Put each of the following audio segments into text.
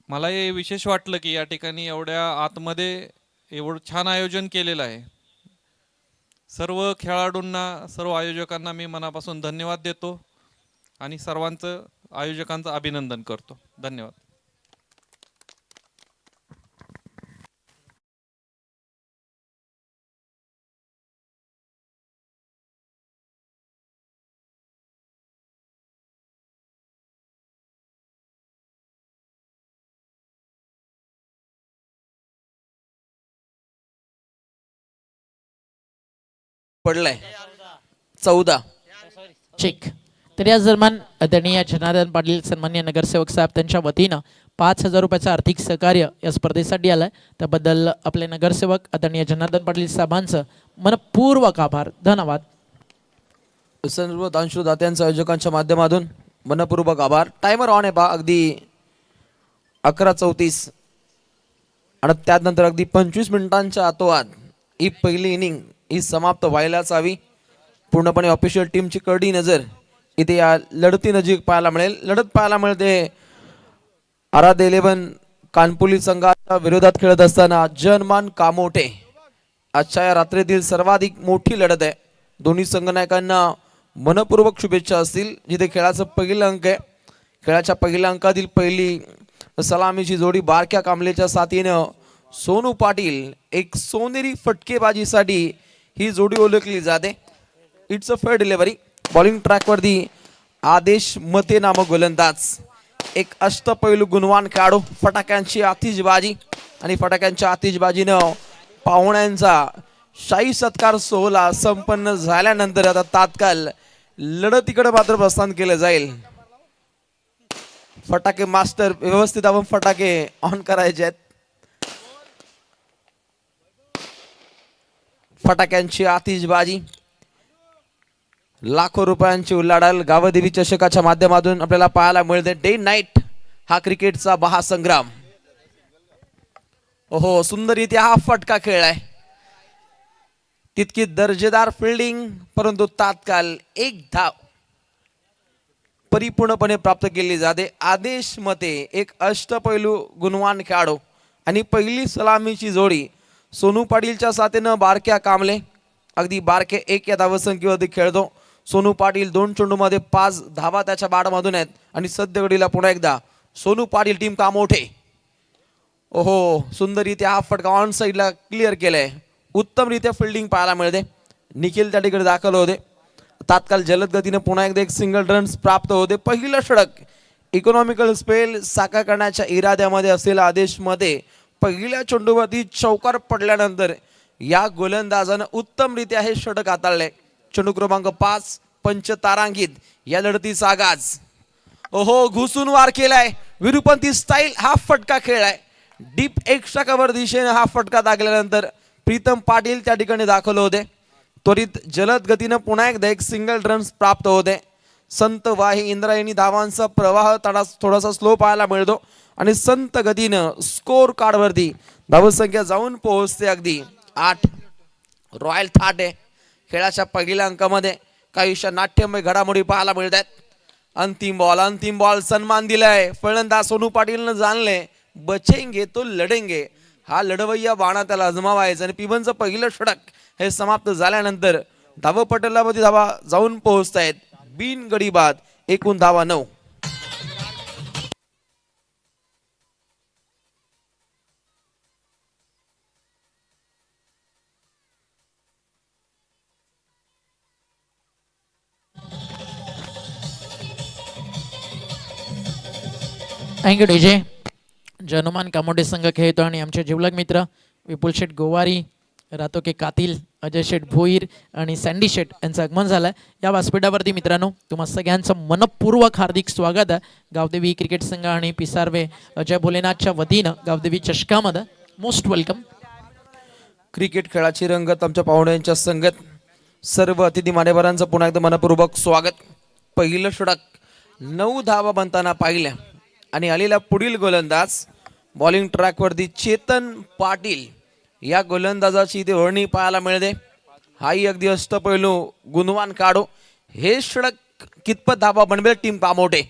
मला हे विशेष वाटलं की या ठिकाणी एवढ्या आतमध्ये एवढं छान आयोजन केलेलं आहे. सर्व खेळाडूंना, सर्व आयोजकांना मी मनापासून धन्यवाद देतो आणि सर्वांचं आयोजकांचं अभिनंदन करतो. धन्यवाद. पडलाय 14. चेक. तर या दरम्यान आदरणीय जनार्दन पाटील सन्माननीय नगरसेवक साहेब त्यांच्या वतीनं 5,000 रुपयाचं आर्थिक सहकार्य या स्पर्धेसाठी आलंय. त्याबद्दल आपले नगरसेवक आदरणीय जनार्दन पाटील साहेबांचं मनपूर्वक आभार. धन्यवाद. सर्व दानशूरदात्यांच्या आयोजकांच्या माध्यमातून मनपूर्वक आभार. टायमर ऑन आहे पहा. अगदी 11:34 आणि त्यानंतर अगदी 25 मिनिटांच्या आतोआत ही पहिली इनिंग ही समाप्त व्हायलाच हवी. पूर्णपणे ऑफिशियल टीमची करडी नजर इथे या लढती नजीक पाहायला मिळेल. लढत पाहायला मिळते आराध 11 कानपुली संघाच्या विरोधात खेळत असताना जनमान कामोठे. आजच्या या रात्रीतील सर्वाधिक मोठी लढत आहे. दोन्ही संघनायकांना मनपूर्वक शुभेच्छा असतील. जिथे खेळाचं पहिलं अंक आहे. खेळाच्या पहिल्या अंकातील पहिली सलामीची जोडी बारक्या कांबलेच्या साथीनं सोनू पाटील एक सोनेरी फटकेबाजीसाठी ही जोडी ओळखली जाते. It's a fair delivery. Bowling ट्रॅकवरती आदेश मते नामक गोलंदाज एक अष्टपैलू गुणवान खेळाडू. फटाक्यांची आतिषबाजी आणि फटाक्यांच्या आतिषबाजीनं पाहुण्यांचा शाही सत्कार सोहळा संपन्न झाल्यानंतर आता तात्काळ लढतीकडे मात्र प्रस्थान केलं जाईल. फटाके मास्टर व्यवस्थित आपण फटाके ऑन करायचे आहेत. फटाक्यांची आतिषबाजी, लाखो रुपयांची उलाढाल गावदेवी चषकाच्या माध्यमातून आपल्याला पाहायला मिळते. डे नाईट हा क्रिकेटचा महासंग्राम. ओहो, सुंदररीत्या हा फटका खेळलाय. तितकी दर्जेदार फिल्डिंग, परंतु तात्काळ एक धाव परिपूर्णपणे प्राप्त केली जाते. आदेश मते एक अष्टपैलू गुणवान खेळाडू आणि पहिली सलामीची जोडी सोनू पाटीलच्या साथीनं बारक्या कांबले. अगदी बारके 1 या धावसंख्येवरती खेळतो. सोनू पाटील 2 चेंडूमध्ये 5 धावा त्याच्या बाडामधून आहेत आणि सध्या घडीला पुन्हा एकदा सोनू पाटील टीम कामोठे. ओहो, सुंदररीत्या हा फटका ऑन साईडला क्लिअर केलाय. उत्तमरित्या फिल्डिंग पाहायला मिळते. निखिल त्या ठिकाणी दाखल होते. तात्काळ जलद गतीने पुन्हा एकदा एक सिंगल रन्स प्राप्त होते. पहिलं षटक इकॉनॉमिकल स्पेल साकार करण्याच्या इराद्यामध्ये असलेला आदेश मध्ये पहिल्या चेंडूवरती चौकार पडल्यानंतर या गोलंदाजानं उत्तमरित्या हे षटक हाताळले. चेंडू क्रमांक 5 पंचतारांकित या लढतीचा आगाज. ओहो, घुसून वार केलाय. विरुपंथी स्टाईल हा फटका खेळलाय. डीप एक्स्ट्रा कव्हर दिशेने हा फटका दाखल्यानंतर प्रीतम पाटील त्या ठिकाणी दाखल होते. त्वरित जलद गतीनं पुन्हा एकदा एक सिंगल रन्स प्राप्त होते. संत वाही इंद्रायणी धावांचा प्रवाह थोडासा स्लो पाहायला मिळतो आणि संत गतीनं स्कोर कार्डवरती धावसंख्या जाऊन पोहोचते अगदी 8. रॉयल थाट आहे. खेळाच्या पहिल्या अंकामध्ये काहीशा नाट्यमय घडामोडी पाहायला मिळतात. अंतिम बॉल सन्मान दिलाय. फलंदाज सोनू पाटीलनं जाणले बचेंगे तो लढेंगे. हा लढवय्या बाणा त्याला अजमावायचा आणि पिबनचं पहिलं षटक हे समाप्त झाल्यानंतर धावपटलावरती धावा जाऊन पोहोचतायत. बिन गडी बाद. एकूण धावा 9. Thank you DJ. जनुमान कामोठे संघ खेळतो आणि आमचे जिवलग मित्र विपुल शेठ गोवारी, रातोके कातील, अजय शेठ भोईर आणि सँडी शेठ यांचं आगमन झालं. या व्यासपीठावरती मित्रांनो तुम्हा सगळ्यांचं मनपूर्वक हार्दिक स्वागत आहे. गावदेवी क्रिकेट संघ आणि पिसारवे अजय भोलेनाथच्या वतीनं गावदेवी चषकामध्ये मोस्ट वेलकम. क्रिकेट खेळाची रंगत आमच्या पाहुण्यांच्या संगत सर्व अतिथी मान्यवरांचं पुन्हा एकदा मनपूर्वक स्वागत. पहिलं षटक 9 धावा बनताना पाहिल्या आणि आलेला पुढील गोलंदाज बॉलिंग ट्रॅकवरती चेतन पाटील या गोलंदाजाची इथे ओळणी पाहायला मिळते. हाही अगदी अष्टपैलू गुणवान काढो. हे षटक कितपत धावा बनवेल टीम कामोठे.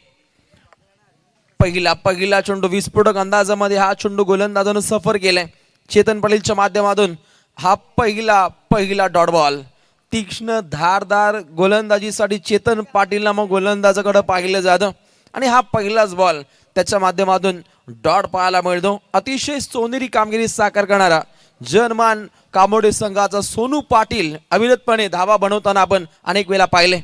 पहिला चेंडू विस्फोटक अंदाजामध्ये हा चेंडू गोलंदाजानं सफर केलाय चेतन पाटीलच्या माध्यमातून. हा पहिला डॉट बॉल तीक्ष्ण धारदार गोलंदाजीसाठी चेतन पाटील नामक गोलंदाजाकडे पाहिलं जातं आणि हा पहिलाच बॉल त्याच्या माध्यमातून डॉट पाहायला मिळतो. अतिशय सोनेरी कामगिरी साकार करणारा जनमान कामोडे संघाचा सोनू पाटील अविरतपणे धावा बनवताना आपण अनेक वेळा पाहिले,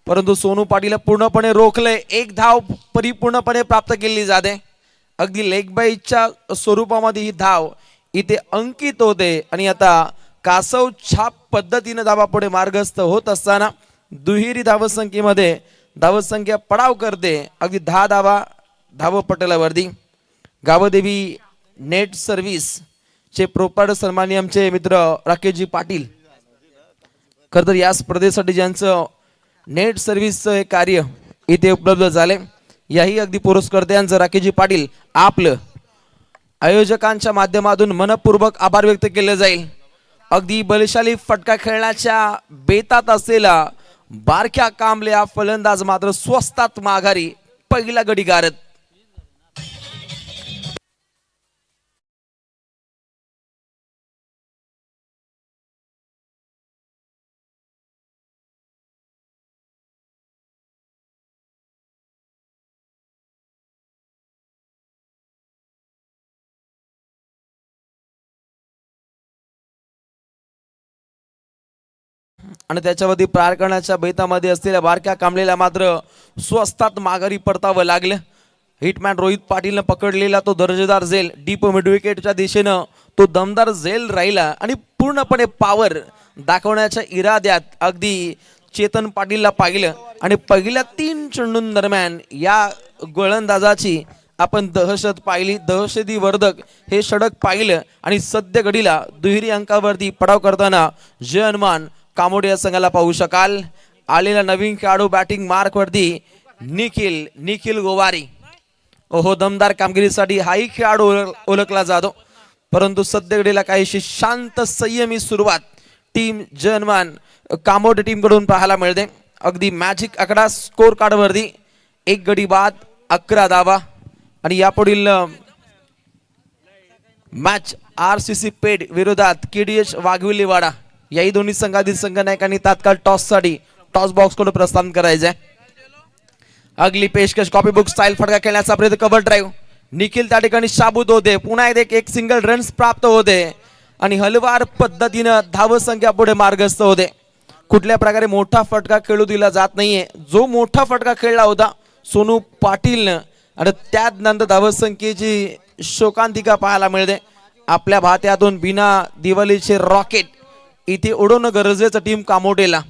परंतु सोनू पाटील पूर्णपणे रोखले. एक धाव परिपूर्णपणे प्राप्त केली जाते. अगदी लेग बाईच्या स्वरूपामध्ये ही धाव इथे अंकित होते आणि आता कासव छाप पद्धतीने धावा पुढे मार्गस्थ होत असताना दुहेरी धावसंख्येमध्ये धावसंख्या पडाव करते. अगदी 10 धावा धावपटलावरती. गावदेवी नेट सर्व्हिस चे प्रोपायटर सन्माननीय आमचे मित्र राकेशजी पाटील, खरं तर या स्पर्धेसाठी ज्यांचं नेट सर्व्हिसचं हे कार्य इथे उपलब्ध झाले, याही अगदी पुरस्कर्त्यांचं राकेशजी पाटील आपलं आयोजकांच्या माध्यमातून मनपूर्वक आभार व्यक्त केले जाईल. अगदी बलशाली फटका खेळण्याच्या बेतात असलेला बारक्या कांबळे हा फलंदाज मात्र स्वस्तात माघारी पहिला गडी गारत. आणि त्याच्यावरती प्रार करण्याच्या बेतामध्ये असलेल्या बारक्या कांबळेला मात्र स्वस्तात माघारी परतावं लागलं. हिटमॅन रोहित पाटीलनं पकडलेला तो दर्जेदार झेल डीप मिड विकेटच्या दिशेनं तो दमदार झेल राहिला आणि पूर्णपणे पॉवर दाखवण्याच्या इराद्यात अगदी चेतन पाटीलला पाहिलं आणि पहिल्या 3 चेंडूंदरम्यान या गोलंदाजाची आपण दहशत पाहिली. दहशतीवर्धक हे षटक पाहिलं आणि सद्य घडीला दुहेरी अंकावरती पडाव करताना जनमान कामोडे या संघाला पाहू शकाल. आलेला नवीन खेळाडू बॅटिंग मार्क वरती निखिल गोवारी. ओहो, दमदार कामगिरीसाठी हाही खेळाडू ओळखला जातो, परंतु सध्या घडीला काहीशी शांत संयमी सुरुवात टीम जनमान कामोडे टीम कडून पाहायला मिळते. अगदी मॅजिक आकडा स्कोर कार्ड वरती 1 गडी बाद 11 धावा आणि यापुढील मॅच RCC पेड विरोधात KDH वाघविलीवाडा याही दोन्ही संघातील संघनायकांनी तात्काळ टॉससाठी टॉस बॉक्स कडून प्रस्थान करायचंय. अगली पेशकश कॉपी बुक स्टाईल फटका खेळण्याचा प्रयत्न. कव्हर ड्राईव्ह निखिल त्या ठिकाणी शाबूत होते. पुन्हा एक सिंगल रन्स प्राप्त होते आणि हलवार पद्धतीनं धावसंख्या पुढे मार्गस्थ होते. कुठल्या प्रकारे मोठा फटका खेळू दिला जात नाहीये. जो मोठा फटका खेळला होता सोनू पाटीलनं आणि त्यानंतर धावसंख्येची शोकांतिका पाहायला मिळते. आपल्या भात्यातून बिना दिवाळीचे रॉकेट इथे उडवणं गरजेचं टीम कामोटेला.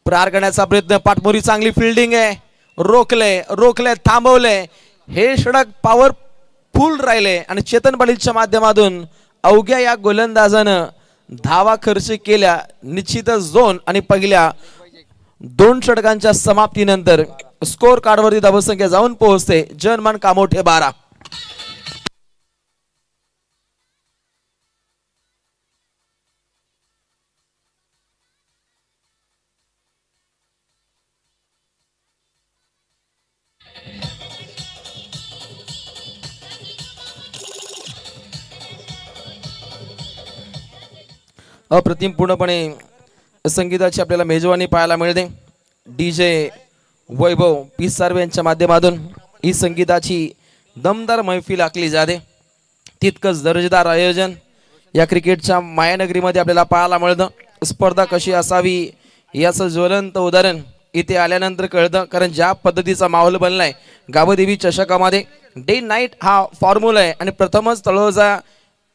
प्रहार करण्याचा प्रयत्न. पाठमोरी चांगली फिल्डिंग आहे. रोखले थांबवले. हे षटक पॉवरफुल राहिले आणि चेतन पाटीलच्या माध्यमातून अवघ्या या गोलंदाजानं धावा खर्च केल्या. निश्चितच झोन आणि पहिल्या 2 षटकांच्या समाप्तीनंतर स्कोर कार्डवरती धावसंख्या जाऊन पोहोचते जनमान कामोठे 12. अप्रतिम पूर्णपणे संगीताची आपल्याला मेजवानी पाहायला मिळते. DJ वैभव पी सार्वे यांच्या माध्यमातून ही संगीताची दमदार मैफिल आखली जाते. तितकंच दर्जेदार आयोजन या क्रिकेटच्या मायानगरीमध्ये आपल्याला पाहायला मिळतं. स्पर्धा कशी असावी याचं ज्वलंत उदाहरण इथे आल्यानंतर कळतं, कारण ज्या पद्धतीचा माहोल बनलाय गावदेवी चषकामध्ये डे नाईट हा फॉर्म्युला आहे आणि प्रथमच तळोजा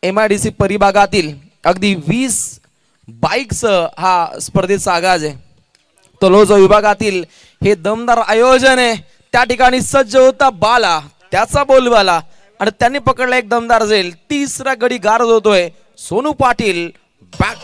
MIDC परिभागातील अगदी 20 बाईक्स हा स्पर्धेचा आगाज आहे. तलोजा विभागातील हे दमदार आयोजन आहे. त्या ठिकाणी सज्ज होता बाला, त्याचा बोलबाला आणि त्यांनी पकडला एक दमदार झेल. 3रा गडी गारद होतोय सोनू पाटील. बॅक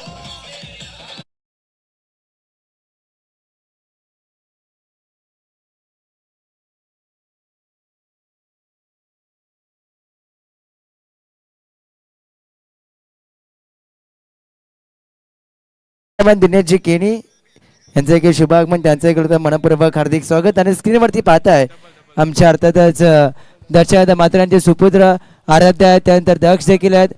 दिनेशजी केनी यांचं एक शुभागमन, त्यांचं एक मनपूर्वक हार्दिक स्वागत. आणि स्क्रीनवरती पाहताय आमच्या अर्थातच दर्शन मात्रांचे सुपुत्र आराध्य आहेत, त्यानंतर दक्ष देखील आहेत,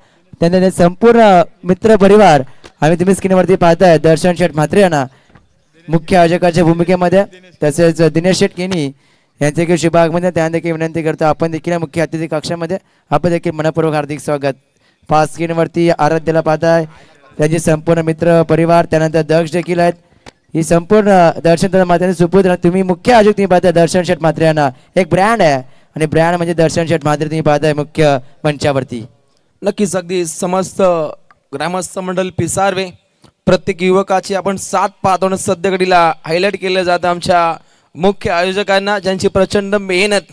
त्यानंतर संपूर्ण मित्र परिवार आम्ही तुम्ही स्क्रीनवरती पाहताय दर्शन शेठ म्हात्रे यांना मुख्य आयोजकाच्या भूमिकेमध्ये, तसेच दिनेश शेठ केनी यांचे देखील शुभ आगमन. त्यांना देखील विनंती करतो आपण देखील मुख्य अतिथी कक्षामध्ये आपण देखील मनपूर्वक हार्दिक स्वागत. पाच स्क्रीनवरती आराध्याला पाहताय, त्यांचे संपूर्ण मित्र परिवार, त्यानंतर दक्ष देखील आहेत. ही संपूर्ण दर्शन मात्रे सुपुत्र तुम्ही मुख्य आयोजक तुम्ही पाहताय दर्शन शेठ म्हात्रे यांना एक ब्रँड आहे आणि ब्रँड म्हणजे दर्शन शेठ म्हात्रे तुम्ही पाहताय मुख्य मंचावरती. नक्कीच अगदी समस्त ग्रामस्थ मंडळ पिसारवे प्रत्येक युवकाची आपण साथ पाहतो आणि सध्या घडीला हायलाईट केलं जातं आमच्या मुख्य आयोजकांना, ज्यांची प्रचंड मेहनत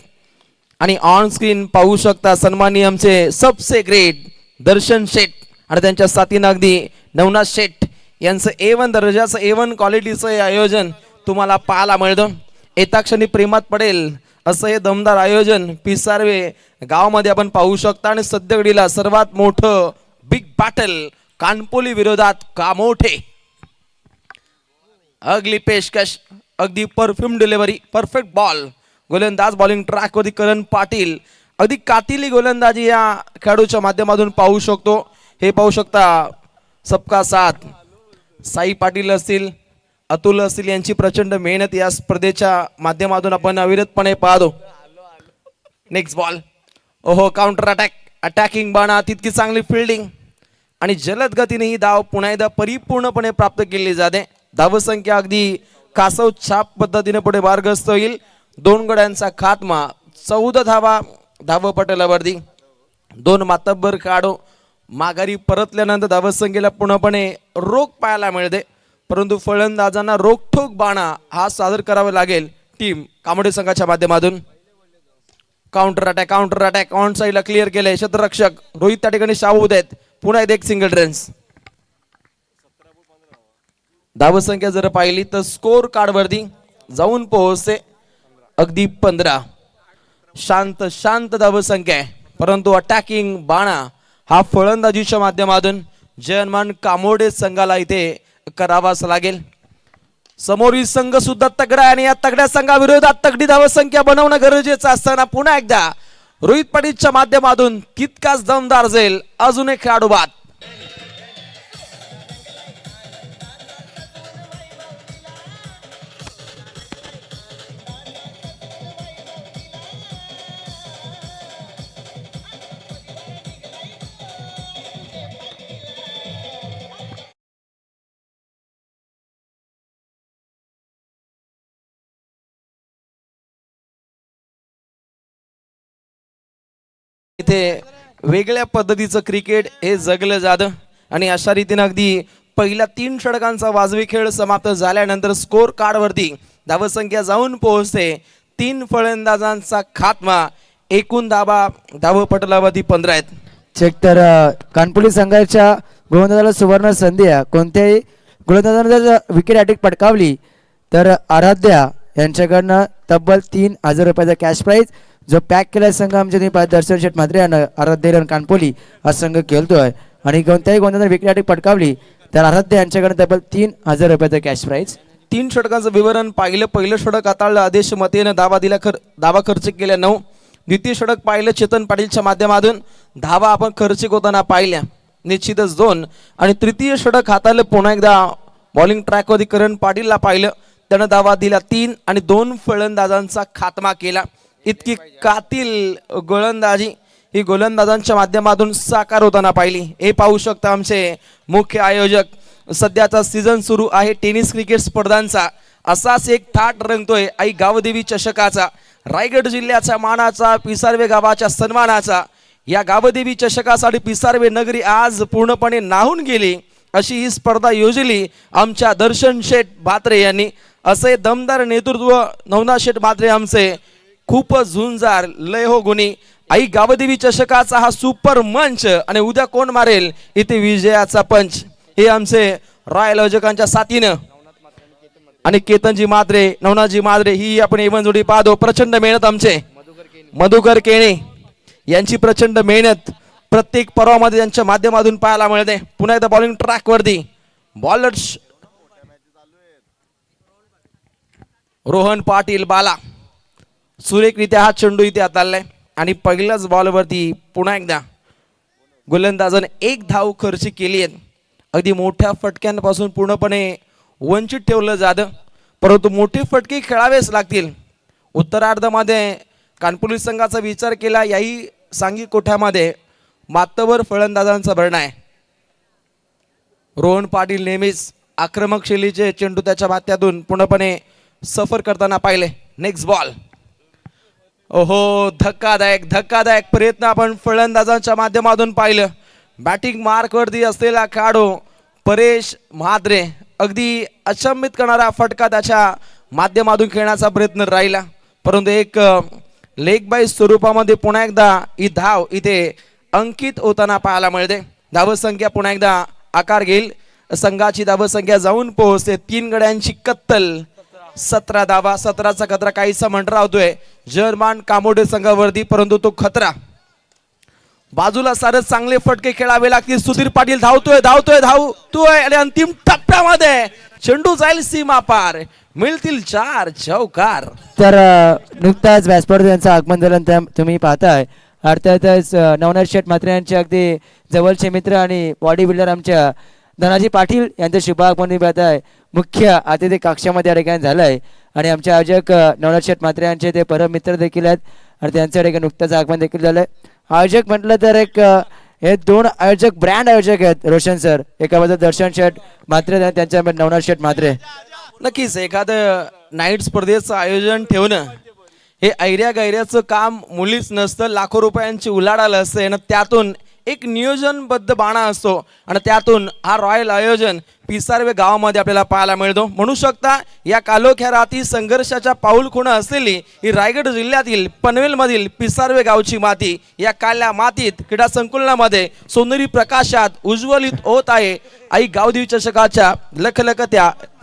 आणि ऑन स्क्रीन पाहू शकता सन्माननीय आमचे सबसे ग्रेट दर्शन शेठ आणि त्यांच्या साथीनं अगदी नवनाथ शेठ यांचं A1 दर्जाचं A1 क्वालिटीचं हे आयोजन तुम्हाला पाहायला मिळतं. येता क्षणी प्रेमात पडेल असं हे दमदार आयोजन पिसारवे गावामध्ये आपण पाहू शकता. आणि सध्या घडीला सर्वात मोठं बिग बॅटल कानपोली विरोधात कामोठे, अगली पेशकश, अगदी परफ्यूम डिलिव्हरी, परफेक्ट बॉल, गोलंदाज बॉलिंग ट्रॅकवरती करण पाटील, अगदी कातिली गोलंदाजी या खेळाडूच्या माध्यमातून पाहू शकतो. हे पाहू शकता सबका साथ साई पाटील असतील, अतुल असतील यांची प्रचंड मेहनत या स्पर्धेच्या माध्यमातून आपण अविरतपणे पाहतो. नेक्स्ट बॉल, ओहो काउंटर अटॅक, अटॅकिंग बाणा, तितकी चांगली फिल्डिंग आणि जलद गतीने ही धाव पुन्हा एकदा परिपूर्णपणे प्राप्त केली जाते. धावसंख्या अगदी कासव छाप पद्धतीने पुढे मार्गस्थ होईल. 2 गड्यांचा खात्मा, 14 धावा धावपटलावरती. 2 मातब्बर खेळाडू माघारी परतल्यानंतर धावसंख्येला पूर्णपणे रोख पाहायला मिळते, परंतु फलंदाजांना रोखठोक बाणा हा सादर करावा लागेल टीम कामोडे संघाच्या माध्यमातून. काउंटर अटॅक ऑन साईडला क्लिअर केले क्षेत्ररक्षक रोहित त्या ठिकाणी शाहूद आहेत. पुन्हा एक सिंगल रन्स. धावसंख्या जर पाहिली तर स्कोर कार्ड वरती जाऊन पोहोचते अगदी 15. शांत धावसंख्या आहे, परंतु अटॅकिंग बाणा हा फलंदाजीच्या माध्यमातून जयमान कामोडे संघाला इथे करावाच लागेल. समोरील संघ सुद्धा तगडा आहे आणि या तगड्या संघाविरोधात तगडी धावसंख्या बनवणं गरजेचं असताना पुन्हा एकदा रोहित पाटीलच्या माध्यमातून तितकाच दमदार जाईल अजून एक खेळाडू बाद. इथे वेगळ्या पद्धतीचं क्रिकेट हे जगलं जातं आणि अशा रीतीने अगदी पहिल्या 3 षटकांचा वाजवी खेळ समाप्त झाल्यानंतर स्कोर कार्डवरती धावसंख्या जाऊन पोहोचते 3 फलंदाजांचा खात्मा. एकूण धावपटलावरती 15 आहेत. चेक तर कानपुली संघाच्या गोलंदाजाला सुवर्ण संधी आहे. कोणत्याही गोलंदाजाने जर विकेट हॅट्रिक पटकावली तर आराध्या यांच्याकडनं तब्बल 3,000 रुपयाचा कॅश प्राईज जो पॅक केला संघ आमच्या दर्शन शेठ म्हात्रे आणि आराध्य कानपोली हा संघ खेळतोय. आणि कोणत्याही गोलंदाजाने विकेट हॅट्रिक पटकावली तर आराध्य यांच्याकडे तब्बल 3,000 रुपयाचा कॅश प्राईज. 3 षटकांचं विवरण पाहिलं. पहिलं षटक हाताळलं आदेश मतेनं धावा खर्च केल्या 9. द्वितीय षटक पाहिलं चेतन पाटीलच्या माध्यमातून धावा आपण खर्चिक होताना पाहिल्या निश्चितच 2. आणि तृतीय षटक हाताळलं पुन्हा एकदा बॉलिंग ट्रॅकवरती करण पाटीलला पाहिलं, त्यानं धावा दिल्या 3 आणि 2 फलंदाजांचा खात्मा केला. इतकी कातिल गोलंदाजी ही गोलंदाजांच्या माध्यमातून साकार होताना पाहिली. हे पाहू शकता आमचे मुख्य आयोजक. सध्याचा सीझन सुरू आहे टेनिस क्रिकेट स्पर्धांचा. असाच एक थाट रंगतोय आई गावदेवी चषकाचा, रायगड जिल्ह्याच्या मानाचा, पिसारवे गावाच्या सन्मानाचा. या गावदेवी चषकासाठी पिसारवे नगरी आज पूर्णपणे नाहून गेली अशी ही स्पर्धा योजली आमच्या दर्शन शेठ म्हात्रे यांनी. असे दमदार नेतृत्व नवनाथ शेठ म्हात्रे आमचे खूपच झुंजार लय हो गुणी. आई गावदेवी चषकाचा हा सुपर मंच आणि उद्या कोण मारेल इथे विजयाचा पंच. हे आमचे रॉयल आयोजकांच्या साथीनं आणि केतनजी म्हात्रे, नवनाथजी म्हात्रे ही आपण एवन जोडी पाहतो. प्रचंड मेहनत आमचे मधुकर केणे यांची प्रचंड मेहनत प्रत्येक पर्वामध्ये त्यांच्या माध्यमातून पाहायला मिळते. पुन्हा एकदा बॉलिंग ट्रॅक वरती बॉलर्स रोहन पाटील बाला सुरेखरित्या हा चेंडू इथे हाताळलाय आणि पहिल्याच बॉलवरती पुन्हा एकदा गोलंदाजाने एक धाव खर्च केली आहे. अगदी मोठ्या फटक्यांपासून पूर्णपणे वंचित ठेवलं जातं, परंतु मोठे फटके खेळावेच लागतील. उत्तरार्धामध्ये कानपुर संघाचा विचार केला याही सांघिक कोठ्यामध्ये मातवर फलंदाजांचा भरणा आहे. रोहन पाटील नेहमीच आक्रमक शैलीचे चेंडू त्याच्या माथ्यातून पूर्णपणे सफर करताना पाहिले. Next ball. ओहो, धक्कादायक प्रयत्न आपण फलंदाजांच्या माध्यमातून पाहिलं. बॅटिंग मार्कवरती असलेला खेळाडू परेश म्हात्रे अगदी अचंबित करणारा फटका त्याच्या माध्यमातून खेळण्याचा प्रयत्न राहिला, परंतु एक लेग बाय स्वरूपामध्ये पुन्हा एकदा ही धाव इथे अंकित होताना पाहायला मिळते. धावसंख्या पुन्हा एकदा आकार घेईल. संघाची धावसंख्या जाऊन पोहोचते 3 गड्यांची कत्तल 17 धावा. 17चा खतरा काहीसा मंडरावतोय जर्मन कामोडे संघावरती, परंतु तो खतरा बाजूला सारच चांगले फटके खेळावे लागतील. सुधीर पाटील धावतोय आणि अंतिम टप्प्यामध्ये चेंडू जाईल सीमा पार, मिळतील 4 चौकार. तर नुकताच व्यासपीठावर यांचं आगमन झाल्यानंतर तुम्ही पाहताय अर्थातच नवनाथ शेठ म्हात्रे यांचे अगदी जवळचे मित्र आणि बॉडी बिल्डर आमच्या धनाजी पाटील यांचं शुभागमन पाहताय मुख्य अतिथी कक्षामध्ये या ठिकाणी झालं आहे. आणि आमचे आयोजक नवनाथ शेठ म्हात्रे यांचे ते परम मित्र देखील आहेत आणि त्यांच्या ठिकाणी नुकताच आगमन देखील झालं आहे. आयोजक म्हटलं तर एक हे 2 आयोजक ब्रँड आयोजक आहेत. रोशन सर एका बाजूला दर्शन शेठ म्हात्रे, त्यांच्या नवनाथ शेठ म्हात्रे. नक्कीच एखादं नाईट स्पर्धेचं आयोजन ठेवणं हे ऐऱ्या गैऱ्याचं काम मुलीच नसतं. लाखो रुपयांची उलाढाल असते आणि त्यातून एक नियोजनबद्ध बाणा असतो आणि त्यातून हा रॉयल आयोजन पिसारवे गावामध्ये आपल्याला पाहायला मिळतो. म्हणू शकता या कालोख्या रात्री संघर्षाच्या पाऊलखुणा असलेली ही रायगड जिल्ह्यातील पनवेलमधील पिसारवे गावची माती या काल्या मातीत क्रीडा संकुलनामध्ये सोनेरी प्रकाशात उज्ज्वलित होत आहे. आई गावदेवी चषकाच्या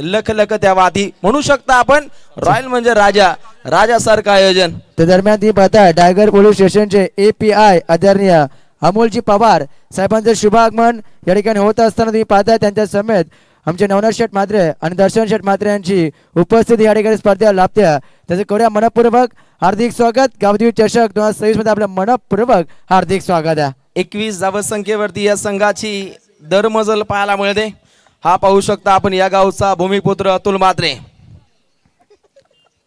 लखलखत्या वाती. म्हणू शकता आपण रॉयल म्हणजे राजासारखं आयोजन. त्या दरम्यान ती पाहताय टायगर पोलीस स्टेशनचे API आदरणीय अमोलजी पवार साहेबांचं शुभागमन या ठिकाणी होत असताना तुम्ही पाहताय त्यांच्या समेत आमचे नवनाथ शेठ म्हात्रे आणि दर्शन शेठ म्हात्रे यांची उपस्थिती या ठिकाणी स्पर्धेला लाभत्या. त्याचं करूया मनपूर्वक हार्दिक स्वागत. गावदेवी चषक 2026 मध्ये आपलं मनपूर्वक हार्दिक स्वागत आहे. 21 धावसंख्येवरती या संघाची दरमजल पाहायला मिळते. हा पाहू शकता आपण या गावचा भूमिपुत्र अतुल म्हात्रे.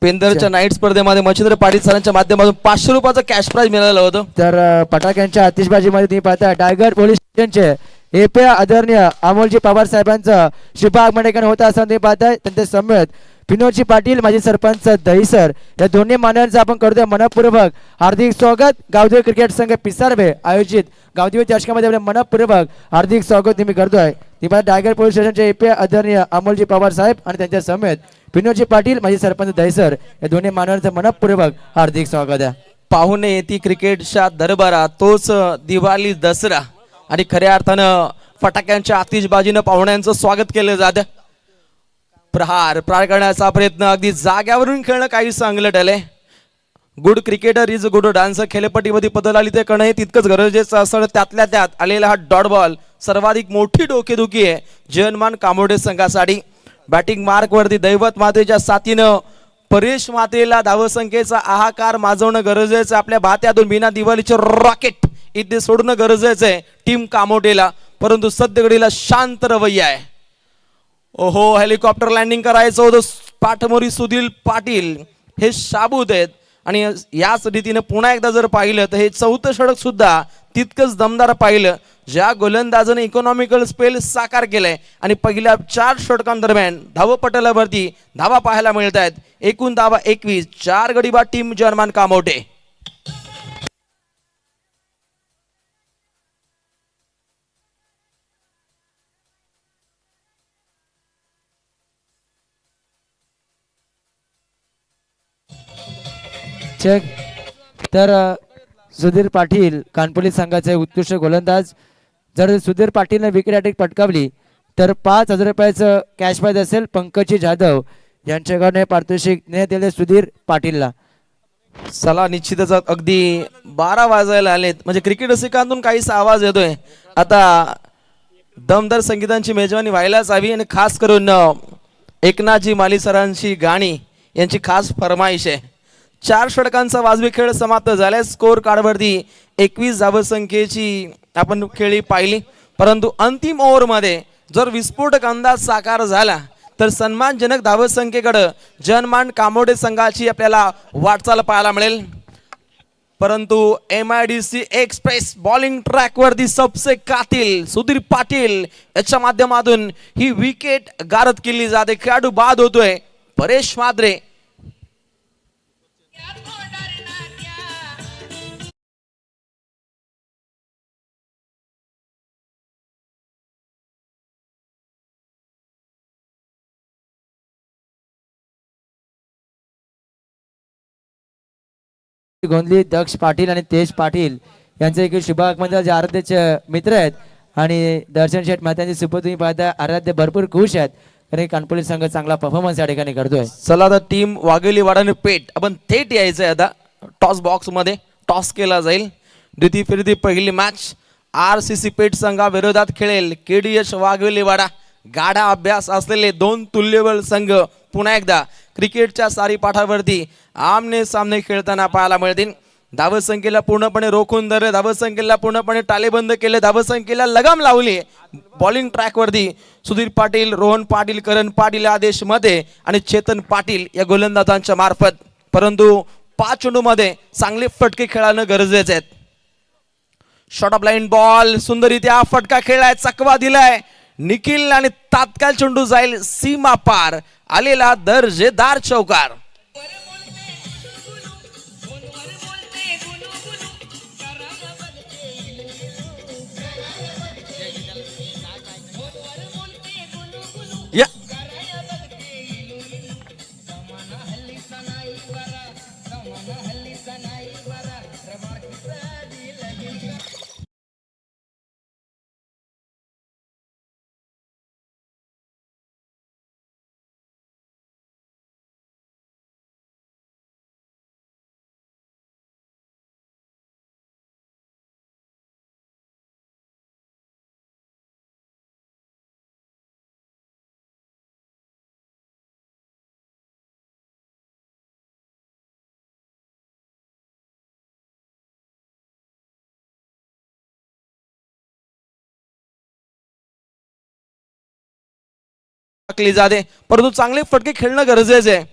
पेंदरच्या नाईट स्पर्धेमध्ये मच्छिंद्र पाटील सरांच्या माध्यमातून 500 रुपयाचं कॅश प्राइज मिळालं होतं. तर फटाक्यांच्या आतिषबाजीमध्ये तुम्ही पाहता टायगर पोलीस स्टेशनचे API आदरणीय अमोलजी पवार साहेबांचं शुभागमन ठिकाणी होत असताना तुम्ही पाहताय त्यांच्या समेत विनोदजी पाटील माजी सरपंच दहीसर या दोन्ही मान्यवरांचं आपण करतोय मनपूर्वक हार्दिक स्वागत. गावदेवी क्रिकेट संघ पिसारवे आयोजित गावदेवी चषकामध्ये आपल्या मनपूर्वक हार्दिक स्वागत तुम्ही करतोय. टायगर पोलीस स्टेशनचे API आदरणीय अमोलजी पवार साहेब आणि त्यांच्या समेत विनोदजी पाटील माजी सरपंच दहीसर या दोन्ही मान्यवरांचं मनपूर्वक हार्दिक स्वागत आहे. पाहुणे येते क्रिकेटच्या दरबारात तोच दिवाळी दसरा आणि खऱ्या अर्थानं फटाक्यांच्या आतिषबाजीनं पाहुण्यांचं स्वागत केलं जातं. प्रहार करण्याचा प्रयत्न अगदी जाग्यावरून खेळणं काही चांगलं ठरलंय. Good cricketer is good dancer. खेळपट्टीमध्ये पदराली ते करणं हे तितकंच गरजेचं असतं. त्यातल्या त्यात आलेला हा डॉट बॉल सर्वाधिक मोठी डोकेदुखी आहे जयमान कामोडे संघासाठी. बॅटिंग मार्कवरती दैवत मातेच्या साथीनं परेश मातेला धावसंख्येचा हाहाकार माजवणं गरजेचं. आपल्या भात्यातून बिना दिवाळीचे रॉकेट इथे सोडणं गरजेचं आहे टीम कामोटेला, परंतु सद्यघडीला शांत रवैया आहे. ओहो, हेलिकॉप्टर लँडिंग करायचं होतं. पाठमोरी सुधीर पाटील हे शाबूत आहेत आणि याच रीतीने पुन्हा एकदा जर पाहिलं तर हे 4थं षटक सुद्धा तितकंच दमदार पाहिलं. ज्या गोलंदाजाने इकॉनॉमिकल स्पेल साकार केलाय आणि पहिल्या 4 षटकांदरम्यान धावपटलावरती धावा पाहायला मिळत आहेत. एकूण धावा 21. 4 गडी बाद टीम जर्मन कामोटे. चेक. तर सुधीर पाटील कानपुली संघाचे उत्कृष्ट गोलंदाज. जर सुधीर पाटीलने विकेट हॅट्रिक पटकावली तर 5,000 रुपयाचं कॅश प्राइज असेल. पंकजी जाधव यांच्याकडे पारितोषिक ने दिले सुधीर पाटीलला. चला निश्चितच अगदी 12 वाजायला आलेत म्हणजे क्रिकेट रसिकांतून काहीसा आवाज येतोय. आता दमदार संगीतांची मेजवानी व्हायलाच हवी आणि खास करून एकनाथजी माली सरांची गाणी यांची खास फरमाईश आहे. 4 षटकांचा वाजवी खेळ समाप्त झालाय. स्कोर कार्डवरती 21 धावसंख्येची आपण खेळी पाहिली, परंतु अंतिम ओव्हरमध्ये जर विस्फोटक अंदाज साकार झाला तर सन्मानजनक धावसंख्येकडे जनमान कामोडे संघाची आपल्याला वाटचाल पाहायला मिळेल. परंतु MIDC एक्सप्रेस बॉलिंग ट्रॅकवरती सबसे कातील सुधीर पाटील याच्या माध्यमातून ही विकेट गारद केली जाते. खेळाडू बाद होतोय परेश माद्रे. गोंधली दक्ष पाटील आणि तेज पाटील यांचे एक शुभागमन जे आराध्याचे मित्र आहेत आणि दर्शन शेठ मात्यांची सुपर तुम्ही पाहता आराध्य भरपूर खुश आहेत कारण कानपुली संघ चांगला परफॉर्मन्स या ठिकाणी करतोय. चला आता टीम वाघेली वाडाने पेठ आपण थेट यायचंय. आता टॉस बॉक्स मध्ये टॉस केला जाईल. द्वितीय फेरीतील पहिली मॅच RCC पेठ संघाविरोधात खेळेल KDH वाघेली वाडा. गाढा अभ्यास असलेले दोन तुल्यबळ संघ पुन्हा एकदा क्रिकेटच्या सारीपाठावरती आमने सामने खेळताना पाहायला मिळतील. धावसंख्येला पूर्णपणे रोखून धरले, धावसंख्येला पूर्णपणे टाळेबंद केले, धावसंख्येला लगाम लावली. बॉलिंग ट्रॅकवरती सुधीर पाटील, रोहन पाटील, करण पाटील आदेश मध्ये आणि चेतन पाटील या गोलंदाजांच्या मार्फत. परंतु 5 चेंडूमध्ये चांगले फटके खेळणं गरजेचे आहेत. शॉर्ट ऑफ लाईन बॉल सुंदररित्या फटका खेळलाय, चकवा दिलाय निखिल आणि तात्काळ चेंडू जाईल सीमा पार. आलेला दर्जेदार चौकार. या जाते, परंतु चांगले फटके खेळणं गरजेचे आहे.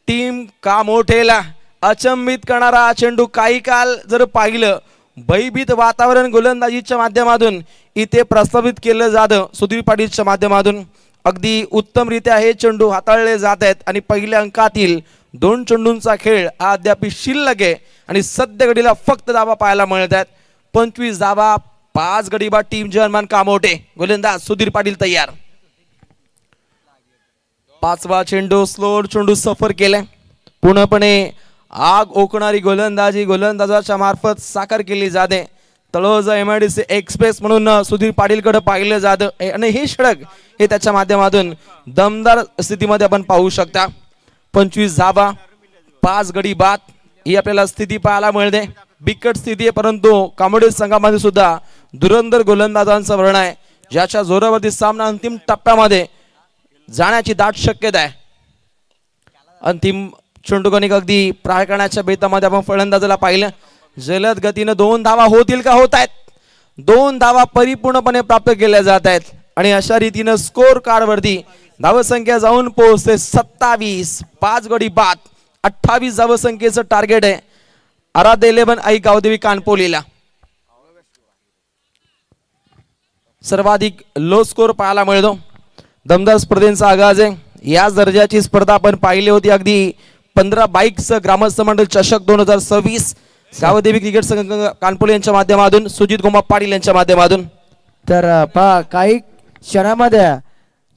टीम का मोठेला अचंबित करणारा चेंडू. काही काल जर पाहिलं भयभीत वातावरण गोलंदाजीच्या माध्यमातून इथे प्रस्तावित केलं जातं सुधीर पाटीलच्या माध्यमातून. अगदी उत्तमरित्या हे चेंडू हाताळले जात आहेत आणि पहिल्या अंकातील 2 चेंडूंचा खेळ हा अद्याप शिल्लक आहे आणि सध्या घडीला फक्त धावा पाहायला मिळत आहेत. 25 धावा, 5 गडी बाद. टीम जनमान कामोठे, गोलंदाज सुधीर पाटील तयार. 5वा चेंडू स्लोअर चेंडू सफर केलाय. पूर्णपणे आग ओकणारी गोलंदाजी गोलंदाजाच्या मार्फत साकार केली जाते. तळोजा MIDC एक्सप्रेस म्हणून सुधीर पाटीलकडे पाहिलं जातं आणि हे षटक हे त्याच्या माध्यमातून दमदार स्थितीमध्ये आपण पाहू शकता. 25 धावा, 5 गडी बाद ही आपल्याला स्थिती पाहायला मिळते. बिकट स्थिती आहे, परंतु कामोडे संघामध्ये सुद्धा धुरंधर गोलंदाजांचं वर्ण आहे ज्याच्या जोरावरती सामना अंतिम टप्प्यामध्ये जाण्याची दाट शक्यता आहे. अंतिम चेंडूगणिक अगदी प्राय करण्याच्या बेतामध्ये आपण फलंदाजाला पाहिलं. जलद गतीनं 2 धावा होतील का होत आहेत. 2 धावा परिपूर्णपणे प्राप्त केल्या जात आहेत आणि अशा रीतीनं स्कोर कार्डवरती धावसंख्या जाऊन पोहोचते 27. 5 गडी बाद, 28 धावसंख्येचं टार्गेट आहे आराध्य 11 आई गावदेवी कानपोलीला. सर्वाधिक लो स्कोर पाहायला मिळतो. दमदार स्पर्धेचा आगाज आहे. याच दर्जाची स्पर्धा आपण पाहिली होती अगदी 15 बाईक्स ग्रामस्थ मंडळ चषक 2026 गावदेवी क्रिकेट संघ कानपोली यांच्या माध्यमातून, सुजित गोमा पाटील यांच्या माध्यमातून. तर पहा काही क्षणामध्ये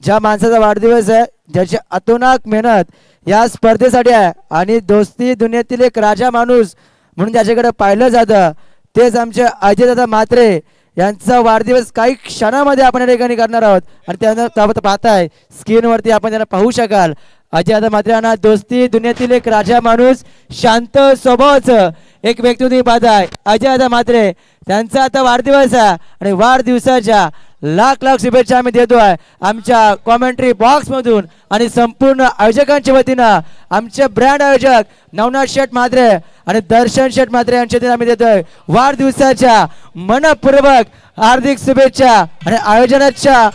ज्या माणसाचा वाढदिवस आहे ज्याची अतोनाक मेहनत या स्पर्धेसाठी आहे आणि दोस्ती दुनियेतील एक राजा माणूस म्हणून ज्याच्याकडे पाहिलं जातं तेच आमचे अजयदादा म्हात्रे यांचा वाढदिवस काही क्षणामध्ये आपण या ठिकाणी करणार आहोत आणि त्यांना पाहताय स्क्रीनवरती आपण त्यांना पाहू शकाल. अजयदादा म्हात्रे यांना दोस्ती दुनियेतील एक राजा माणूस, शांत स्वभावाचं एक व्यक्ती तुम्ही पाहताय अजयदादा म्हात्रे. त्यांचा आता वाढदिवस आहे आणि वाढदिवसाच्या लाख लाख शुभेच्छा आम्ही देतोय आमच्या कॉमेंट्री बॉक्स मधून आणि संपूर्ण आयोजकांच्या वतीनं आमचे ब्रँड आयोजक नवनाथ शेठ म्हात्रे आणि दर्शन शेठ म्हात्रे यांच्या वतीनं आम्ही देतोय वाढदिवसाच्या मनपूर्वक हार्दिक शुभेच्छा आणि आयोजनाच्या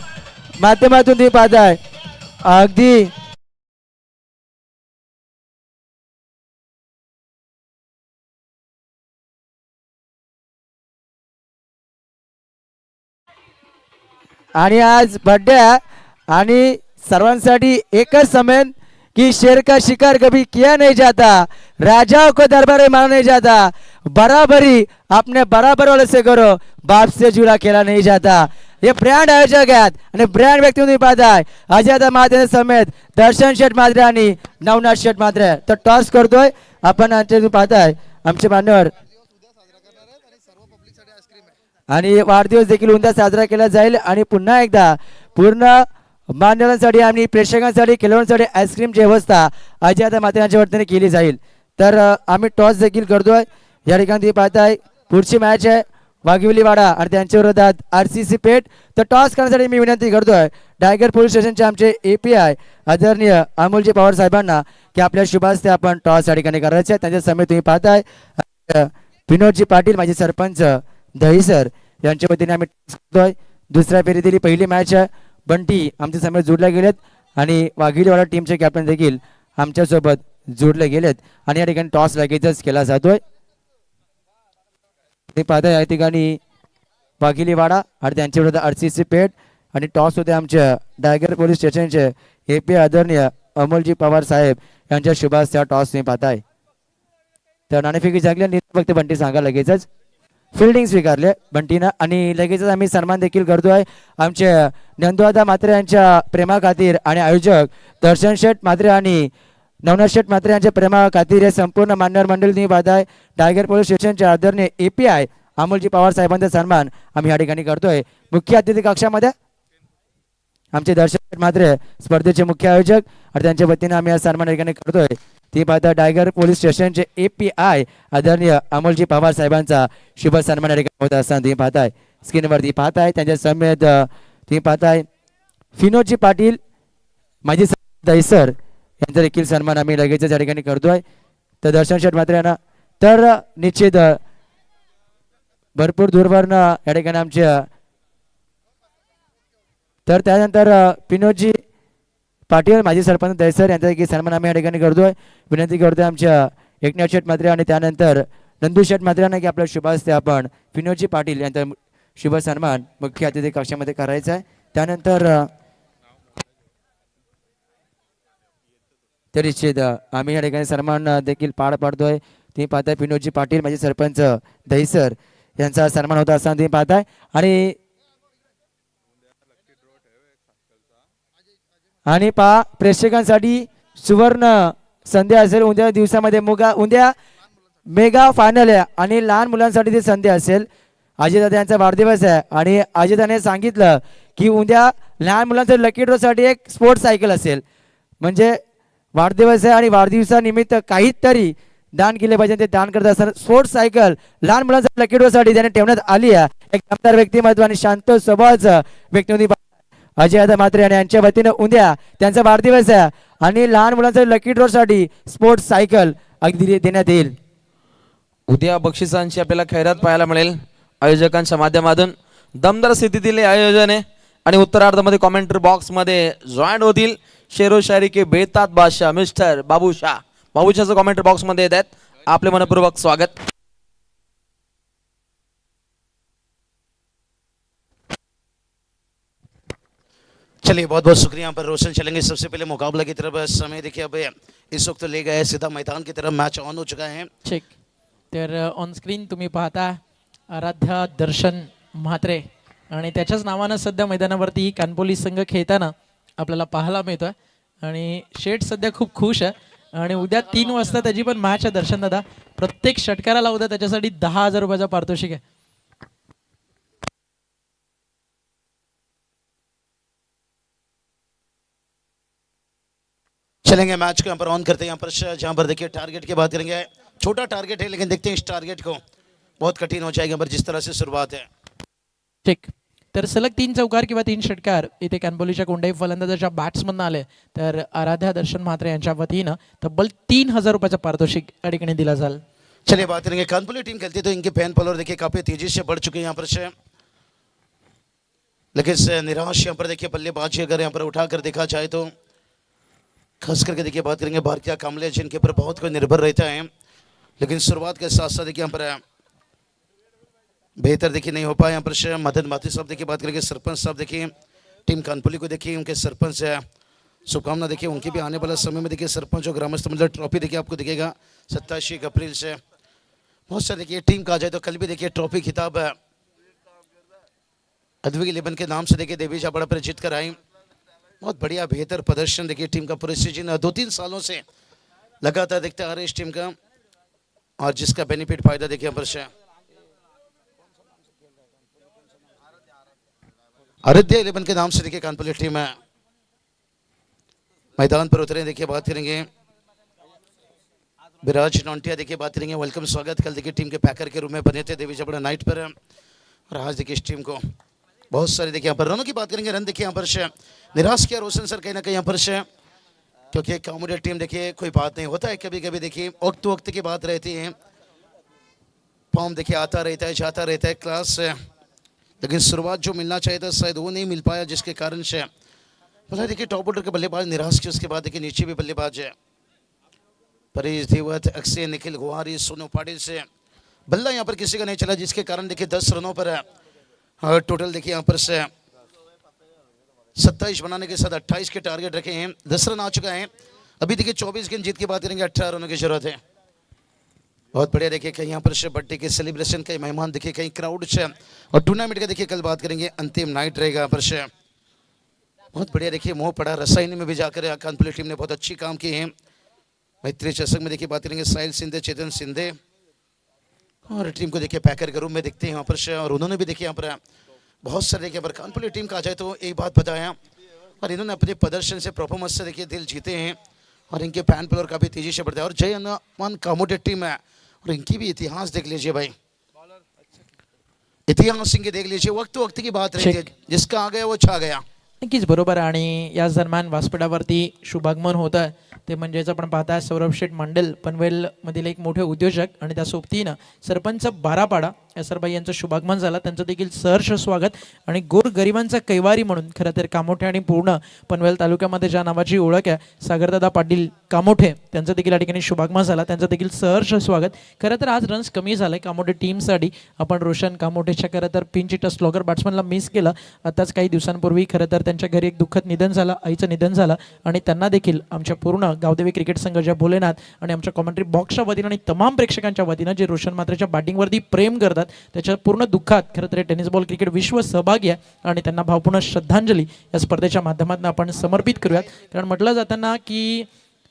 माध्यमातून तुम्ही पाहताय अगदी आणि आज बर्थडे आहे आणि सर्वांसाठी एकच समेन कि शेर का शिकार कभी किया नहीं जाता, राजाओं को दरबार में माना नहीं जाता, बराबरी अपने बराबर वाले से करो, बाप से जुड़ा खेला नहीं जाता. हे ब्रँड आयोजक आहेत आणि ब्रँड व्यक्ती तुम्ही पाहताय अजय म्हात्रे समेत दर्शन शेठ म्हात्रे आणि नवनाथ शेठ म्हात्रे. तर टॉस करतोय आपण तुम्ही पाहताय आमचे मान्यवर आणि वाढदिवस देखील उद्या साजरा केला जाईल. आणि पुन्हा एकदा पूर्ण मान्यवरांसाठी आणि प्रेक्षकांसाठी खेळाडूंसाठी आईस्क्रीमची व्यवस्था अजय म्हात्रे वतीने केली जाईल. तर आम्ही टॉस देखील करतोय. या ठिकाणी तुम्ही पाहताय पुढची मॅच आहे वाघिवलीवाडा आणि त्यांच्या विरोधात RCC पेठ. तर टॉस करण्यासाठी मी विनंती करतोय टायगर पोलीस स्टेशनचे आमचे API आदरणीय अमोलजी पवार साहेबांना की आपल्या शुभ हस्ते आपण टॉस या ठिकाणी करायचे. त्यांच्या समेत तुम्ही पाहताय विनोदजी पाटील माजी सरपंच दहीसर यांच्या वतीने आम्ही करतोय. दुसऱ्या फेरीतील पहिली मॅच आहे. बंटी आमच्या समेत जोडल्या गेलेत आणि वाघिलीवाडा टीमचे कॅप्टन देखील आमच्या सोबत जोडले गेलेत आणि या ठिकाणी टॉस लगेचच केला जातोय. ते पाहता या ठिकाणी वाघिलीवाडा आणि त्यांच्या विरुद्ध RCC पेठ आणि टॉस होते आमच्या टायगर पोलीस स्टेशनचे API आदरणीय अमोलजी पवार साहेब यांच्या शुभ हस्ते टॉस तुम्ही पाहताय. तर नाणेफेकी जिंकली फक्त बंटी सांगा लगेचच फिल्डिंग स्वीकारले बंटीनं आणि लगेचच आम्ही सन्मान देखील करतोय आमचे नंदुदादा म्हात्रे यांच्या प्रेमा खातीर आणि आयोजक दर्शन शेठ म्हात्रे आणि नवनाथ शेठ म्हात्रे यांच्या प्रेमा खातीर हे संपूर्ण मान्यवर मंडळी तुम्ही पाहताय टायगर पोलीस स्टेशनचे आदरणीय API अमोलजी पवार साहेबांचा सन्मान आम्ही या ठिकाणी करतोय. मुख्य अतिथी कक्षामध्ये आमचे दर्शन शेठ म्हात्रे स्पर्धेचे मुख्य आयोजक आणि त्यांच्या वतीने आम्ही हा सन्मान या ठिकाणी करतोय. ती पाहता टायगर पोलीस स्टेशनचे API आदरणीय अमोलजी पवार साहेबांचा शुभ सन्मान या ठिकाणी होत असताना तुम्ही पाहताय स्क्रीनवरती पाहताय त्यांच्या समेत तुम्ही पाहताय विनोदजी पाटील माजी दहीसर यांचा देखील सन्मान आम्ही लगेचच या ठिकाणी करतोय. तर दर्शन शेठ म्हात्रे यांना तर निश्चित भरपूर दूरवरनं या ठिकाणी आमच्या तर त्यानंतर विनोदजी पाटील माजी सरपंच दहीसर यांचा देखील सन्मान आम्ही या ठिकाणी करतोय. विनंती करतोय आमच्या एकनाथ शेठ म्हात्रे आणि त्यानंतर नंदू शेठ म्हात्रे यांना की आपल्या शुभ हस्ते आपण विनोदजी पाटील यांचा शुभ सन्मान मुख्य अतिथी कक्षामध्ये करायचा आहे. त्यानंतर तर निश्चित आम्ही या ठिकाणी सन्मान देखील पार पाडतोय. तुम्ही पाहताय विनोदजी पाटील माजी सरपंच दहीसर यांचा सन्मान होता असताना तुम्ही पाहताय आणि पहा प्रेक्षकांसाठी सुवर्ण संधी असेल उद्या दिवसामध्ये उद्या मेगा फायनल आहे आणि लहान मुलांसाठी ती संधी असेल. अजयदादा यांचा वाढदिवस आहे आणि अजयदाने सांगितलं की उद्या लहान मुलांसाठी लकी ड्रॉ साठी एक स्पोर्ट्स सायकल असेल. म्हणजे वाढदिवस आहे आणि वाढदिवसानिमित्त काहीतरी दान केले पाहिजे. ते दान करत असताना स्पोर्ट्स सायकल लहान मुलांसाठी लकी ड्रॉ साठी त्याने ठेवण्यात आली आहे. एक दमदार व्यक्तिमत्व आणि शांत स्वभावाचं व्यक्ती अजय म्हात्रे आणि यांच्या वतीनं उद्या त्यांचा वाढदिवस आहे आणि लहान मुलांसाठी लकी ड्रॉ साठी स्पोर्ट्स सायकल अगदी देण्यात येईल. उद्या बक्षिसांची आपल्याला खैरात पाहायला मिळेल आयोजकांच्या माध्यमातून. दमदार स्थितीतील आयोजन आहे आणि उत्तरार्धामध्ये कॉमेंट्री बॉक्स मध्ये जॉईन होतील शेरो शायरी के बेतात बादशाह मिस्टर बाबूशाह. बाबूशाहचं कॉमेंट्री बॉक्स मध्ये येत आहेत. आपले मनपूर्वक स्वागत. चलिए बहुत बहुत शुक्रिया. यहाँ पर रोशन चलेंगे. सबसे पहले मुकाबला की तरफ समय देखिए अब इस वक्त ले गए सीधा मैदान की तरफ. मैच ऑन हो चुका है. ठीक. तर ऑन स्क्रीन तुम्ही पाहता आराध्या दर्शन म्हात्रे आणि त्याच्याच नावानं सध्या मैदानावरती कानपोली संघ खेळताना आपल्याला पाहायला मिळतोय आणि शेठ सध्या खूप खुश आहे आणि उद्या 3 वाजता त्याची पण मॅच आहे. दर्शन दादा प्रत्येक षटकाराला उद्या त्याच्यासाठी 10,000 रुपयाचा पारितोषिक आहे. चलेंगे मैच को यहाँ पर ऑन करते हैं. यहाँ पर जहाँ पर देखिए टारगेट की बात करेंगे. छोटा टारगेट है लेकिन देखते हैं इस टारगेट को बहुत कठिन हो जाएगा पर जिस तरह से शुरुआत है. ठीक. तर सलग 3 चौकार किंवा 3 षटकार इथे कॅनपोलीच्या कोणत्याही फलंदाजाच्या बॅट्समधनं आले तर आराध्या दर्शन म्हात्रे यांच्या वतीनं तब्बल 3,000 रुपयाचं पारितोषिक या ठिकाणी दिला जाईल. चलिए बात करेंगे कानपुर टीम खेलती है तो इनके फैन फॉलोअर देखिए काफी तेजी से बढ़ चुके हैं यहाँ पर से, लेकिन निराश यहाँ पर देखिए बल्लेबाजी अगर यहाँ पर उठाकर देखा जाए तो खास करके देखिए बात करेंगे भारतीय कामले जिनके ऊपर बहुत कोई निर्भर रहता है, लेकिन शुरुआत के साथ साथ देखिए यहाँ पर बेहतर देखिए नहीं हो पाया यहाँ पर मदन माथी साहब देखिए बात करेंगे सरपंच साहब देखिए टीम कानपुली को देखिए उनके सरपंच है शुभकामना देखिए उनकी भी आने वाला समय में देखिए सरपंच और ग्रामस्थ मंडल ट्रॉफी देखिए आपको दिखेगा 27 अप्रैल से। बहुत सारे देखिए टीम का आ जाए तो कल भी देखिए ट्रॉफी खिताब अद्विक 11 के नाम से देखिए देवी झाबड़ा पर जीत कर आई। बहुत बढ़िया बेहतर प्रदर्शन देखिए टीम का पूरे सीजन 2-3 सालों से लगातार देखते आ रहे इस टीम का, और जिसका बेनिफिट फायदा देखिए यहाँ पर से आराध्या 11 के नाम से देखिए कानपुर टीम है मैदान पर उतरे। देखिए बात करेंगे विराज नौटिया देखिए बात करेंगे वेलकम स्वागत। कल देखिए टीम के पैकर के रूप में बने थे देवी झाबड़ा नाइट पर, और आज देखिए इस टीम को बहुत सारे देखिए यहाँ पर रनों की बात करेंगे। रन देखिए यहाँ पर से निराश किया रोशन सर कहीं ना कहीं यहाँ पर से, क्योंकि कॉमेडी टीम देखिए कोई बात नहीं होता है, कभी कभी देखिए वक्त वक्त की बात रहती है, फॉर्म देखिए आता रहता है जाता रहता है क्लास से, लेकिन शुरुआत जो मिलना चाहिए था शायद वो नहीं मिल पाया, जिसके कारण से मतलब देखिए टॉप ऑर्डर के बल्लेबाज निराश किए। उसके बाद देखिए नीचे भी बल्लेबाज है परेश देवत, अक्षय, निखिल गुहारी, सोनू पाटिल से बल्ला यहाँ पर किसी का नहीं चला, जिसके कारण देखिए 10 रनों पर टोटल देखिए यहाँ पर से 27 बनाने के साथ 28 के टारगेट रखे हैं। 10 रन आ चुका है, अभी देखिए 24 गेंद जीत की बात करेंगे, 18 रनों की जरूरत है। बहुत बढ़िया देखिए कहीं यहाँ पर से बर्थडे के सेलिब्रेशन कई मेहमान देखिए कहीं क्राउड से, और टूर्नामेंट का देखिए कल बात करेंगे अंतिम नाइट रहेगा यहाँ पर से। बहुत बढ़िया देखिए मोह पड़ा रसायनी में भी जाकर कानपुर टीम ने बहुत अच्छी काम की है। मैत्री चषक में देखिए बात करेंगे साहिल सिंधे, चेतन सिंधे, और टीम को देखिए पैकर के रूप में दिखते हैं यहाँ पर से, और उन्होंने भी देखिए यहाँ पर बहुत सारे देखिए पर कानपुर टीम का आ जाए तो एक बात बताया, और इन्होंने अपने प्रदर्शन से परफॉर्मेंस से देखिए दिल जीते हैं, और इनके फैन फॉलोअर काफी तेजी से बढ़ता है। और जय अनुमान कामोटे टीम है, और इनकी भी इतिहास देख लीजिए भाई, इतिहास इनके देख लीजिए, वक्त वक्त की बात रहती है, जिसका आ गया वो छा गया। नक्कीच बरोबर. आणि याच दरम्यान व्यासपीठावरती शुभागमन होत आहे ते म्हणजेच आपण पाहताय सौरभ शेठ मंडल पनवेलमधील एक मोठे उद्योजक आणि त्या सोबतीनं सरपंच बारापाडा या सरबाई यांचं शुभागमन झालं, त्यांचं देखील सहर्ष स्वागत. आणि गोरगरिबांचा कैवारी म्हणून खरं तर कामोठे आणि पूर्ण पनवेल तालुक्यामध्ये ज्या नावाची ओळख आहे सागरदादा पाटील कामोठे त्यांचं देखील या ठिकाणी शुभागमन झाला, त्यांचं देखील सहर्ष स्वागत. खरं तर आज रन्स कमी झाले कामोठे टीमसाठी, आपण रोशन कामोठेच्या खरं तर पिंच हिटर स्लॉगर बॅट्समनला मिस केलं. आताच काही दिवसांपूर्वी खरं तर त्यांच्या घरी एक दुःखद निधन झालं, आईचं निधन झालं, आणि त्यांना देखील आमच्या पूर्ण गावदेवी क्रिकेट संघ ज्या भोलेनाथ आणि आमच्या कॉमेंट्री बॉक्सच्या वतीनं आणि तमाम प्रेक्षकांच्या वतीनं जे रोशन मात्रेच्या बॅटिंगवरती प्रेम करतात त्याच्या पूर्ण दुःखात खरं तर टेनिस बॉल क्रिकेट विश्व सहभागी आहे, आणि त्यांना भावपूर्ण श्रद्धांजली या स्पर्धेच्या माध्यमातून आपण समर्पित करूयात. कारण म्हटलं जाताना की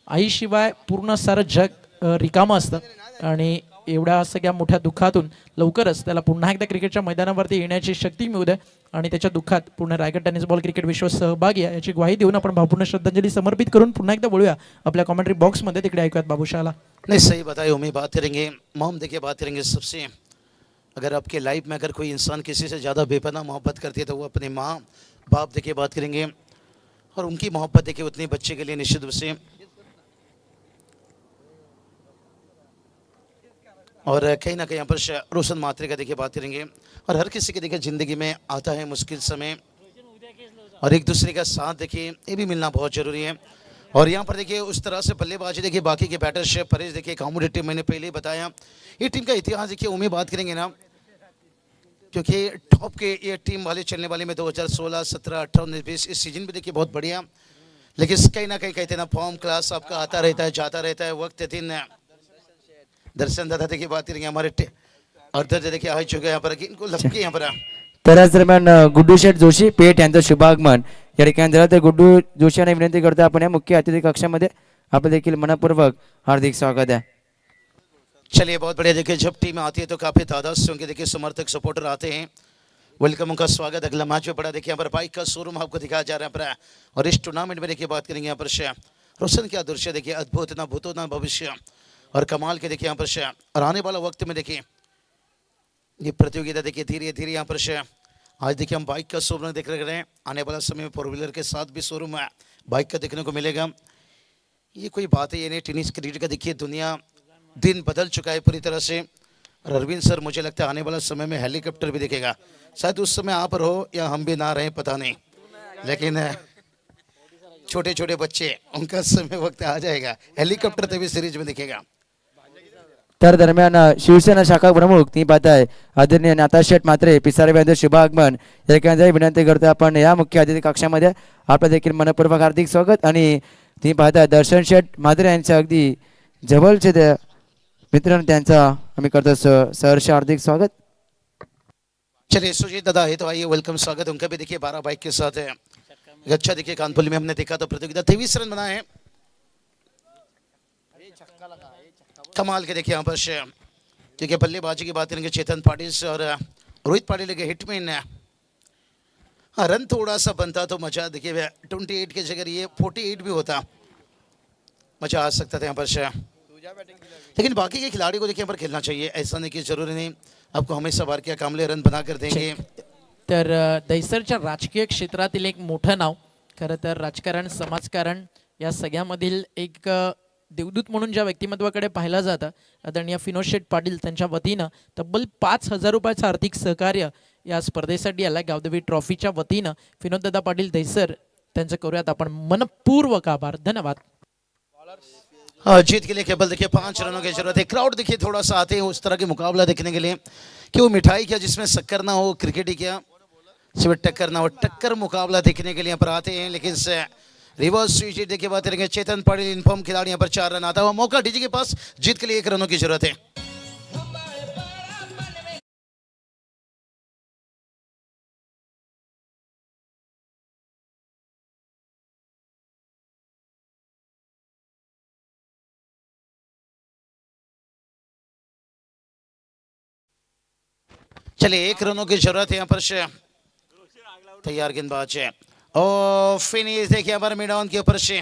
आईशिवाय पूर्ण सारं जग रिकामं असतं, आणि एवढ्या सगळ्या मोठ्या दुःखातून लवकरच त्याला पुन्हा एकदा क्रिकेटच्या मैदानावरती येण्याची शक्ती मिळू द्या, आणि त्याच्या दुःखात पूर्ण रायगड टेनिस बॉल क्रिकेट विश्व सहभागी आहे याची ग्वाही देऊन आपण भावपूर्ण श्रद्धांजली समर्पित करून पुन्हा एकदा बोलूया आपल्या कॉमेंट्री बॉक्समध्ये. तिकडे ऐकूयात बाबूशाला. नहीं सही बताए उम्मीद बात करेंगे मोम देखिए बात करेंगे सबसे, अगर आपके लाइफ में अगर कोई इंसान किसी से ज़्यादा बेपनाह मोहब्बत करती है तो वो अपने माँ बाप देखिए बात करेंगे, और उनकी मोहब्बत देखिए उतनी बच्चे के लिए निश्चित रूप से, और कहीं ना कहीं यहाँ पर रोशन मात्रे का देखिए बात करेंगे, और हर किसी के देखिए ज़िंदगी में आता है मुश्किल समय, और एक दूसरे का साथ देखिए ये भी मिलना बहुत ज़रूरी है। और यहाँ पर देखिए उस तरह से बल्लेबाजी देखिए बाकी के बैटर शेफ परेश देखिए कामोडी टीम मैंने पहले ही बताया, ये टीम का इतिहास देखिए उम्मीद बात करेंगे ना, क्योंकि टॉप के ये टीम वाले चलने वाले में 2016, 17, 18, 19, 20 इस सीजन भी देखिए बहुत बढ़िया, लेकिन कहीं ना कहीं कहते हैं ना फॉर्म क्लास आपका आता रहता है जाता रहता है, वक्त दिन दर्शन दादा देखिए बात करेंगे हमारे अर्धर देखिए आ चुके यहाँ पर, इनको लपके यहाँ पर तर आज दरम्यान गुड्डू शेठ जोशी पेठ यांचं शुभागमन या ठिकाणी झालं. तर गुड्डू जोशी यांना विनंती करतो आपण या मुख्य अतिथी कक्षामध्ये आपलं देखील मनपूर्वक हार्दिक स्वागत है. चलिए बहुत बढ़िया देखिए जब टीम आती है तो काफी तादाद से उनके देखिए समर्थक सपोर्टर आते हैं, वेलकम उनका स्वागत. अगला मैच में पड़ा देखिए यहाँ पर बाइक का शोरूम आपको दिखाया जा रहा है पर, और इस टूर्नामेंट में देखिए बात करेंगे यहाँ पर रोशन क्या दृश्य देखिए अद्भुत ना भूतो ना भविष्य और कमाल के देखिए यहाँ पर और आने वाला वक्त में देखिए ये प्रतियोगिता देखिए धीरे धीरे यहाँ पर आज देखिए हम बाइक का शोरूम देख रहे हैं, आने वाला समय में फोर व्हीलर के साथ भी शोरूम है बाइक का देखने को मिलेगा। ये कोई बात है ये नहीं, टेनिस क्रिकेट का देखिए दुनिया दिन बदल चुका है पूरी तरह से। और अरविंद सर मुझे लगता है आने वाला समय में हेलीकॉप्टर भी दिखेगा, शायद उस समय आप रहो या हम भी ना रहे पता नहीं, लेकिन छोटे छोटे बच्चे उनका समय वक्त आ जाएगा, हेलीकॉप्टर तभी सीरीज में दिखेगा। तर दरम्यान शिवसेना शाखा प्रमुख ती पाहताय आदरणीय नाथा शेठ म्हात्रे पिसारे यांचं शुभ आगमन या ठिकाणी विनंती करतो आपण या मुख्य अतिथी कक्षामध्ये आपलं देखील मनपूर्वक हार्दिक स्वागत। आणि ती पाहताय दर्शन शेठ म्हात्रे यांचं अगदी जवळचे ते मित्रांनो त्यांचा आम्ही करतो सहर्ष हार्दिक स्वागत। चलिए सुजीत दादा है तो आइए वेलकम स्वागत उनका भी। देखिए 12 बाइक के साथ है, अच्छा देखिए कानपुर में हमने देखा तो प्रतियोगिता 23 रन बनाए हैं, कमाल के। देखिए यहाँ पर क्योंकि बल्लेबाजी की बात करेंगे चेतन पाटिल से और रोहित पाटिल के हिटमैन है। हाँ रन थोड़ा सा बनता तो मजा, देखिए 28 की जगह ये 48 भी होता, मजा आ सकता था यहाँ पर। लेकिन बाकी के खिलाड़ी को देखिए यहाँ पर खेलना चाहिए, ऐसा नहीं कि जरूरी नहीं आपको हमेशा बार क्या कामले रन बना कर देंगे। तर दहिसरच्या राजकीय क्षेत्रातील एक मोठं नाव, खरं तर राजकारण समाजकारण या सगळ्यामधील एक देवदूत म्हणून ज्या व्यक्तिमत्वाकडे पाहिलं जातं आदरणीय फिनोद शेठ पाटील त्यांच्या वतीनं तब्बल 5,000 रुपयाचं आर्थिक सहकार्य या स्पर्धेसाठी आला गावदेवी ट्रॉफीच्या वतीनं। फिनोददादा पाटील दहिसर त्यांचं करूयात आपण मनपूर्वक आभार, धन्यवाद। हाँ जीत के लिए केवल देखिए 5 रनों की जरूरत है। क्राउड देखिए थोड़ा सा आते हैं उस तरह के मुकाबला देखने के लिए कि वो मिठाई क्या जिसमें शक्कर ना हो, क्रिकेट ही क्या सिर्फ टक्कर ना हो, टक्कर मुकाबला देखने के लिए यहाँ पर आते हैं। लेकिन रिवर्स स्विच देखिए बात करेंगे चेतन पाटिल इनफॉर्म खिलाड़ी यहाँ पर 4 रन आता हुआ मौका डीजी के पास, जीत के लिए 1 रनों की जरूरत है। चलिए 1 रनों की जरूरत है यहाँ पर तैयार गेंदबाज है और फिनिश देखिए हमारे मिडाउन के ऊपर से।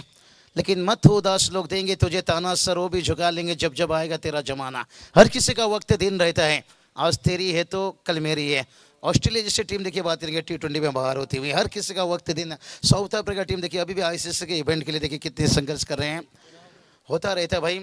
लेकिन मत हो उदास, लोग देंगे तुझे ताना, सर वो भी झुका लेंगे जब जब आएगा तेरा जमाना। हर किसी का वक्त दिन रहता है, आज तेरी है तो कल मेरी है। ऑस्ट्रेलिया जैसी टीम देखिए बात करेंगे T20 में बाहर होती हुई, हर किसी का वक्त दिन। साउथ अफ्रीका टीम देखिए अभी भी ICC के इवेंट के लिए देखिए कितने संघर्ष कर रहे हैं, होता रहता है भाई।